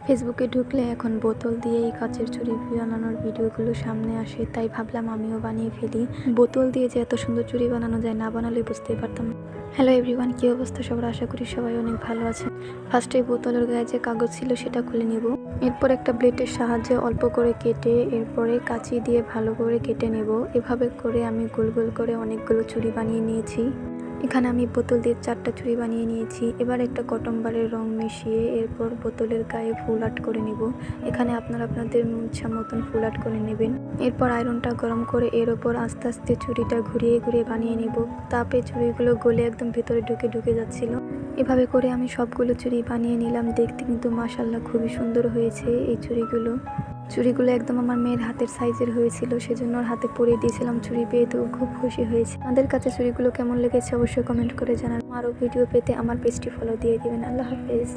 ফেসবুকে ঢুকলে এখন বোতল দিয়ে এই কাচের চুড়ি বানানোর ভিডিওগুলো সামনে আসে, তাই ভাবলাম আমিও বানিয়ে ফেলি। বোতল দিয়ে যে এত সুন্দর চুড়ি বানানো যায়, না বানালে বুঝতেই পারতাম না। হ্যালো এভরিওয়ান, কী অবস্থা সবার? আশা করি সবাই অনেক ভালো আছে। ফার্স্টে বোতলের গায়ে যে কাগজ ছিল সেটা খুলে নিব। এরপর একটা ব্লেডের সাহায্যে অল্প করে কেটে এরপরে কাঁচি দিয়ে ভালো করে কেটে নেব। এভাবে করে আমি গোল গোল করে অনেকগুলো চুড়ি বানিয়ে নিয়েছি। এখানে আমি বোতল দিয়ে 4টা চুড়ি বানিয়ে নিয়েছি। এবার একটা কটন বারের রং মিশিয়ে এরপর বোতলের গায়ে ফুল আর্ট করে নেব। এখানে আপনারা আপনাদের ইচ্ছা মতন ফুল আর্ট করে নেবেন। এরপর আয়রনটা গরম করে এর ওপর আস্তে আস্তে চুড়িটা ঘুরিয়ে ঘুরিয়ে বানিয়ে নেব। তাপে চুড়িগুলো গলে একদম ভেতরে ঢুকে যাচ্ছিল। এভাবে করে আমি সবগুলো চুড়ি বানিয়ে নিলাম। দেখতে কিন্তু মাশাআল্লাহ খুবই সুন্দর হয়েছে এই চুড়িগুলো একদম আমার মেয়ের হাতের সাইজের হয়েছিল, সেজন্য ওর হাতে পরিয়ে দিয়েছিলাম। চুড়ি পেয়ে তো খুব খুশি হয়েছে। আমাদের কাছে চুড়িগুলো কেমন লেগেছে অবশ্যই কমেন্ট করে জানাবেন। আরও ভিডিও পেতে আমার পেজটি ফলো দিয়ে দিবেন। আল্লাহ হাফেজ।